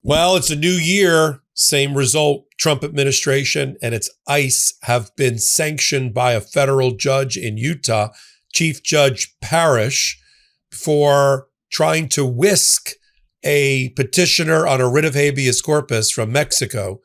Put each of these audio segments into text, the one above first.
Well, it's a new year. Same result. Trump administration and its ICE have been sanctioned by a federal judge in Utah, Chief Judge Parish, for trying to whisk a petitioner on a writ of habeas corpus from Mexico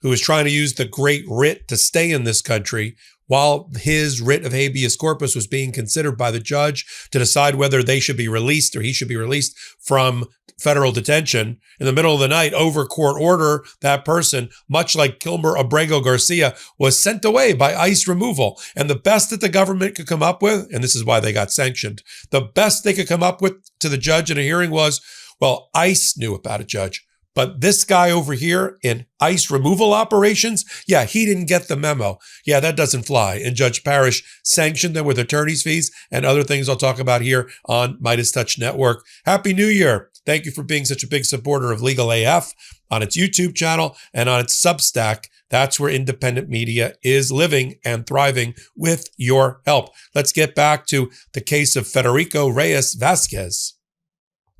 who was trying to use the great writ to stay in this country while his writ of habeas corpus was being considered by the judge to decide whether they should be released or he should be released from federal detention. In the middle of the night, over court order, that person, much like Kilmer Abrego Garcia, was sent away by ICE removal. And the best that the government could come up with, and this is why they got sanctioned, the best they could come up with to the judge in a hearing was, well, ICE knew about it, Judge. But this guy over here in ICE removal operations, yeah, he didn't get the memo. Yeah, that doesn't fly. And Judge Parish sanctioned them with attorney's fees and other things I'll talk about here on MeidasTouch Network. Happy New Year. Thank you for being such a big supporter of Legal AF on its YouTube channel and on its Substack. That's where independent media is living and thriving with your help. Let's get back to the case of Federico Reyes Vasquez.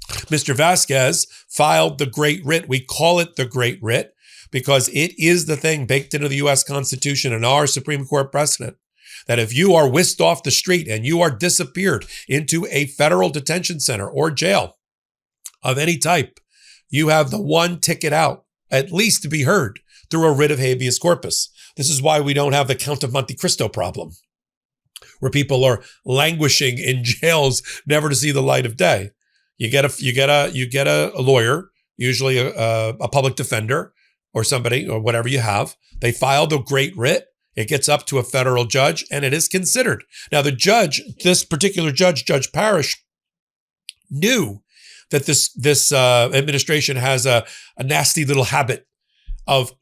Mr. Vasquez filed the Great Writ. We call it the Great Writ because it is the thing baked into the U.S. Constitution and our Supreme Court precedent that if you are whisked off the street and you are disappeared into a federal detention center or jail of any type, you have the one ticket out, at least to be heard, through a writ of habeas corpus. This is why we don't have the Count of Monte Cristo problem, where people are languishing in jails never to see the light of day. You get a lawyer, usually a public defender or somebody or whatever you have. They file the Great Writ. It gets up to a federal judge and it is considered. Now the judge, this particular judge, Judge Parish, knew that this administration has a nasty little habit of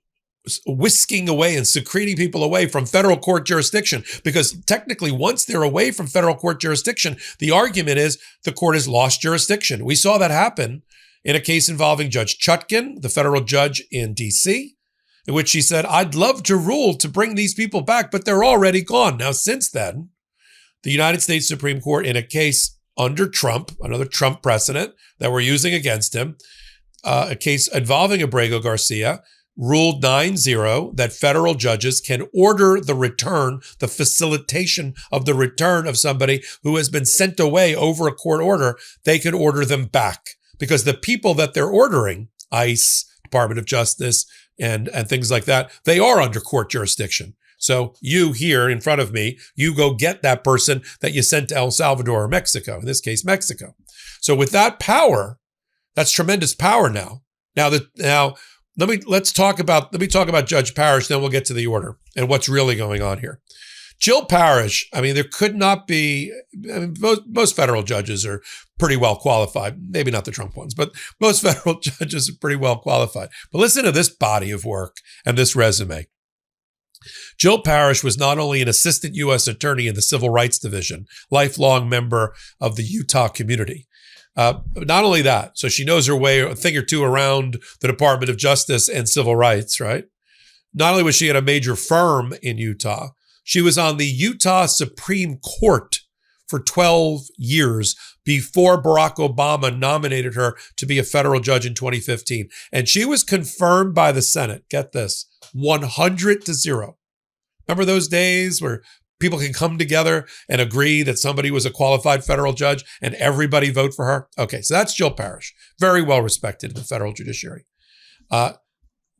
whisking away and secreting people away from federal court jurisdiction, because technically once they're away from federal court jurisdiction, the argument is the court has lost jurisdiction. We saw that happen in a case involving Judge Chutkan, the federal judge in DC, in which she said, I'd love to rule to bring these people back, but they're already gone. Now, since then, the United States Supreme Court, in a case under Trump, another Trump precedent that we're using against him, a case involving Abrego Garcia, ruled 9-0 that federal judges can order the return, the facilitation of the return of somebody who has been sent away over a court order. They can order them back because the people that they're ordering, ICE, Department of Justice, and things like that, they are under court jurisdiction. So you here in front of me, you go get that person that you sent to El Salvador or Mexico, in this case, Mexico. So with that power, that's tremendous power now. Let me talk about Judge Parish, then we'll get to the order and what's really going on here. Jill Parish, there could not be, most federal judges are pretty well qualified. Maybe not the Trump ones, but most federal judges are pretty well qualified. But listen to this body of work and this resume. Jill Parish was not only an assistant U.S. attorney in the Civil Rights Division, lifelong member of the Utah community. Not only that, so she knows her way a thing or two around the Department of Justice and civil rights, right? Not only was she at a major firm in Utah, she was on the Utah Supreme Court for 12 years before Barack Obama nominated her to be a federal judge in 2015. And she was confirmed by the Senate, get this, 100-0. Remember those days where people can come together and agree that somebody was a qualified federal judge and everybody vote for her? Okay, so that's Jill Parish. Very well respected in the federal judiciary.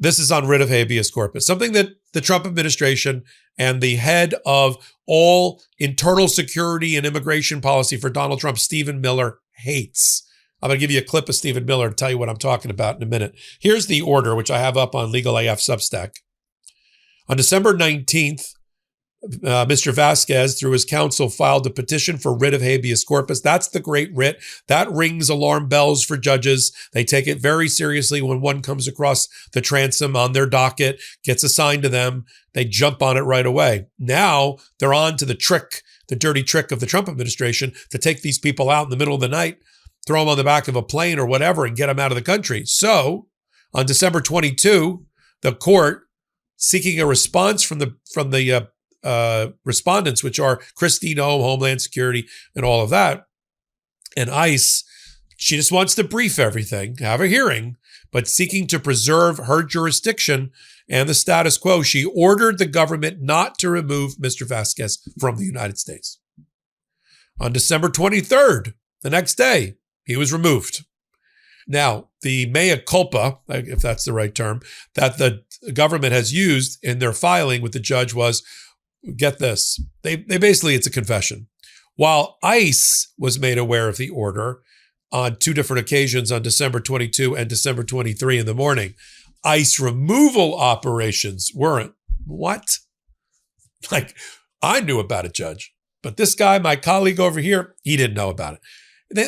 This is on writ of habeas corpus, something that the Trump administration and the head of all internal security and immigration policy for Donald Trump, Stephen Miller, hates. I'm going to give you a clip of Stephen Miller to tell you what I'm talking about in a minute. Here's the order, which I have up on Legal AF Substack. On December 19th, Mr. Vasquez, through his counsel, filed a petition for writ of habeas corpus. That's the Great Writ. That rings alarm bells for judges. They take it very seriously when one comes across the transom on their docket, gets assigned to them. They jump on it right away. Now they're on to the dirty trick of the Trump administration to take these people out in the middle of the night, throw them on the back of a plane or whatever, and get them out of the country. So on December 22, the court, seeking a response from the respondents, which are Christine Ohm, Homeland Security, and all of that, and ICE, she just wants to brief everything, have a hearing but seeking to preserve her jurisdiction and the status quo, she ordered the government not to remove Mr. Vasquez from the United States. On December 23rd, the next day, he was removed. Now, the mea culpa, if that's the right term, that the government has used in their filing with the judge was, get this, they basically, it's a confession. While ICE was made aware of the order on two different occasions on December 22 and December 23 in the morning, ICE removal operations weren't. What? Like, I knew about it, Judge. But this guy, my colleague over here, he didn't know about it.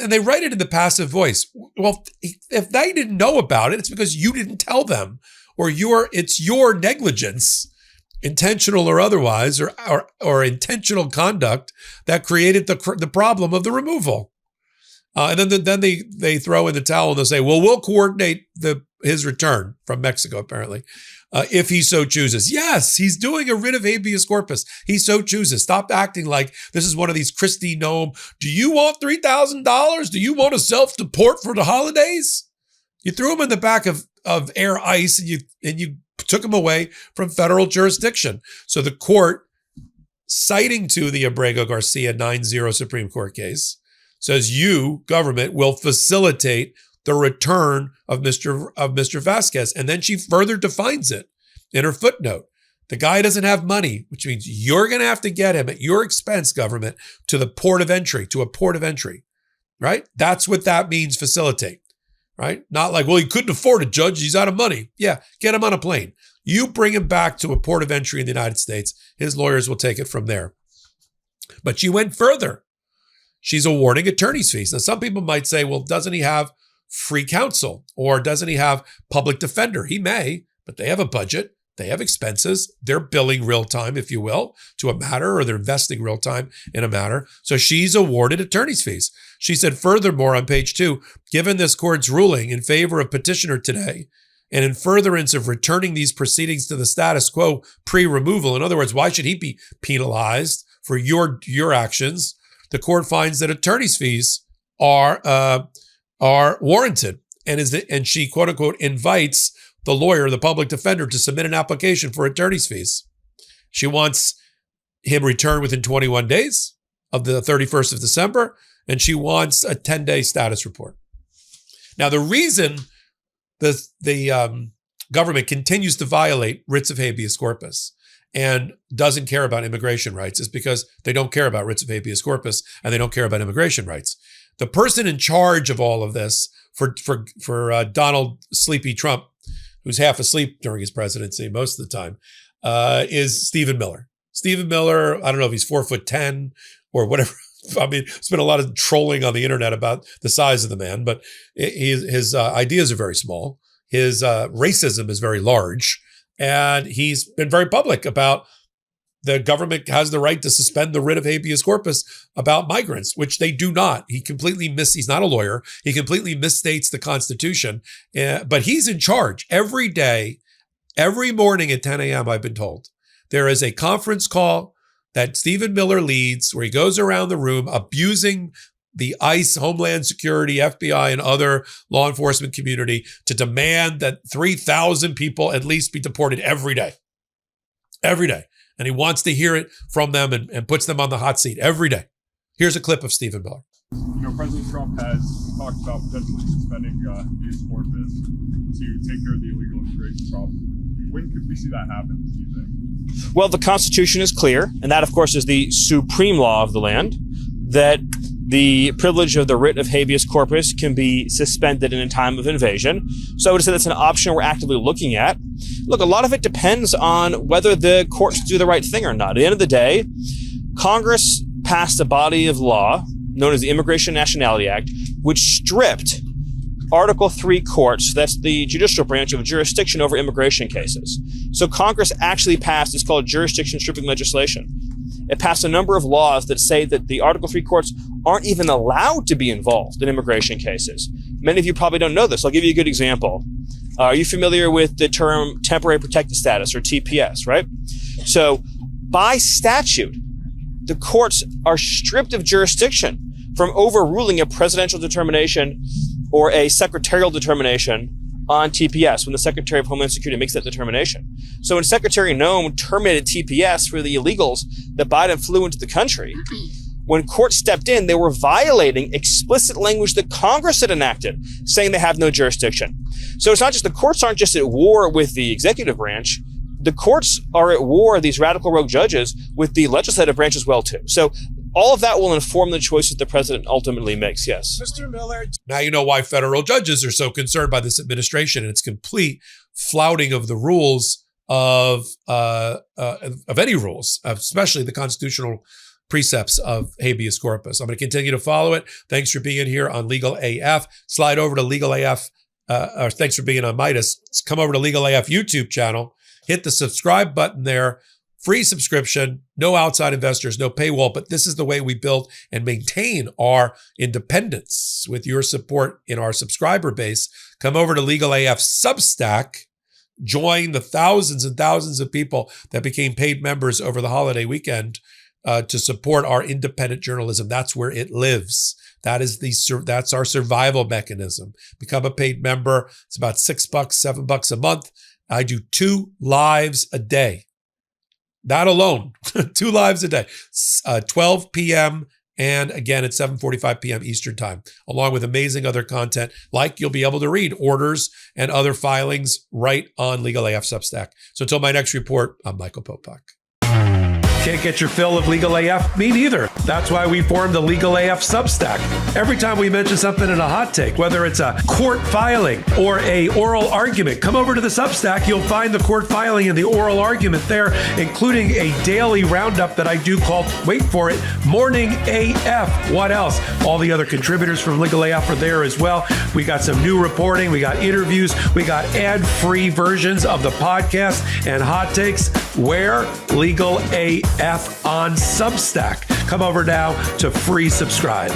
And they write it in the passive voice. Well, if they didn't know about it, it's because you didn't tell them, or it's your negligence, intentional or otherwise, or intentional conduct that created the problem of the removal. And then they throw in the towel and they'll say, well, we'll coordinate his return from Mexico, apparently, if he so chooses. Yes, he's doing a writ of habeas corpus. He so chooses. Stop acting like this is one of these Christie Nome. Do you want $3,000? Do you want to self-deport for the holidays? You threw him in the back of air ice and you took him away from federal jurisdiction. So the court, citing to the Abrego Garcia 9-0 Supreme Court case, says you, government, will facilitate the return of Mr. Vasquez. And then she further defines it in her footnote. The guy doesn't have money, which means you're going to have to get him at your expense, government, to a port of entry, right? That's what that means, facilitate, right? Not like, well, he couldn't afford it, Judge. He's out of money. Yeah, get him on a plane. You bring him back to a port of entry in the United States. His lawyers will take it from there. But she went further. She's awarding attorney's fees. Now, some people might say, well, doesn't he have free counsel, or doesn't he have public defender? He may, but they have a budget. They have expenses. They're billing real time, if you will, to a matter, or they're investing real time in a matter. So she's awarded attorney's fees. She said, furthermore, on page 2, given this court's ruling in favor of petitioner today, and in furtherance of returning these proceedings to the status quo pre-removal, in other words, why should he be penalized for your actions? The court finds that attorney's fees are warranted, and she, quote unquote, invites the lawyer, the public defender, to submit an application for attorney's fees. She wants him returned within 21 days of the 31st of December, and she wants a 10-day status report. Now, the reason the government continues to violate writs of habeas corpus and doesn't care about immigration rights is because they don't care about writs of habeas corpus and they don't care about immigration rights. The person in charge of all of this for Donald Sleepy Trump, who's half asleep during his presidency most of the time, is Stephen Miller. Stephen Miller, I don't know if he's 4'10" or whatever. I mean, there's been a lot of trolling on the internet about the size of the man, but his ideas are very small. His racism is very large. And he's been very public about the government has the right to suspend the writ of habeas corpus about migrants, which they do not. He's not a lawyer. He completely misstates the Constitution, but he's in charge every day, every morning at 10 a.m., I've been told. There is a conference call that Stephen Miller leads where he goes around the room abusing the ICE, Homeland Security, FBI, and other law enforcement community to demand that 3,000 people at least be deported every day. Every day. And he wants to hear it from them and puts them on the hot seat every day. Here's a clip of Stephen Miller. President Trump has talked about potentially suspending habeas corpus to take care of the illegal immigration problem. When could we see that happen, do you think? Well, the Constitution is clear, and that, of course, is the supreme law of the land, that the privilege of the writ of habeas corpus can be suspended in a time of invasion. So I would say that's an option we're actively looking at. Look, a lot of it depends on whether the courts do the right thing or not. At the end of the day, Congress passed a body of law known as the Immigration and Nationality Act, which stripped Article 3 courts, that's the judicial branch, of jurisdiction over immigration cases. So Congress actually passed, it's called jurisdiction stripping legislation. It passed a number of laws that say that the Article 3 courts aren't even allowed to be involved in immigration cases. Many of you probably don't know this. I'll give you a good example. Are you familiar with the term temporary protected status, or TPS, right? So by statute, the courts are stripped of jurisdiction from overruling a presidential determination or a secretarial determination on TPS when the Secretary of Homeland Security makes that determination. So when Secretary Noem terminated TPS for the illegals that Biden flew into the country, when courts stepped in, they were violating explicit language that Congress had enacted, saying they have no jurisdiction. So it's not just the courts aren't just at war with the executive branch. The courts are at war, these radical rogue judges, with the legislative branch as well, too. So all of that will inform the choices the president ultimately makes, yes. Mr. Miller. Now you know why federal judges are so concerned by this administration and its complete flouting of the rules of any rules, especially the constitutional precepts of habeas corpus. I'm going to continue to follow it. Thanks for being here on Legal AF. Slide over to Legal AF, or thanks for being on Meidas. Come over to Legal AF YouTube channel. Hit the subscribe button there. Free subscription, no outside investors, no paywall, but this is the way we build and maintain our independence with your support in our subscriber base. Come over to Legal AF Substack. Join the thousands and thousands of people that became paid members over the holiday weekend to support our independent journalism. That's where it lives. That's our survival mechanism. Become a paid member. It's about $6, $7 a month. I do 2 lives a day. That alone, 2 lives a day, 12 p.m. and again at 7:45 p.m. Eastern time, along with amazing other content, like you'll be able to read orders and other filings right on Legal AF Substack. So until my next report, I'm Michael Popok. Can't get your fill of Legal AF? Me neither. That's why we formed the Legal AF Substack. Every time we mention something in a hot take, whether it's a court filing or a oral argument, come over to the Substack. You'll find the court filing and the oral argument there, including a daily roundup that I do called, wait for it, Morning AF. What else? All the other contributors from Legal AF are there as well. We got some new reporting. We got interviews. We got ad-free versions of the podcast and hot takes. Where? Legal AF on Substack. Come over now to free subscribe.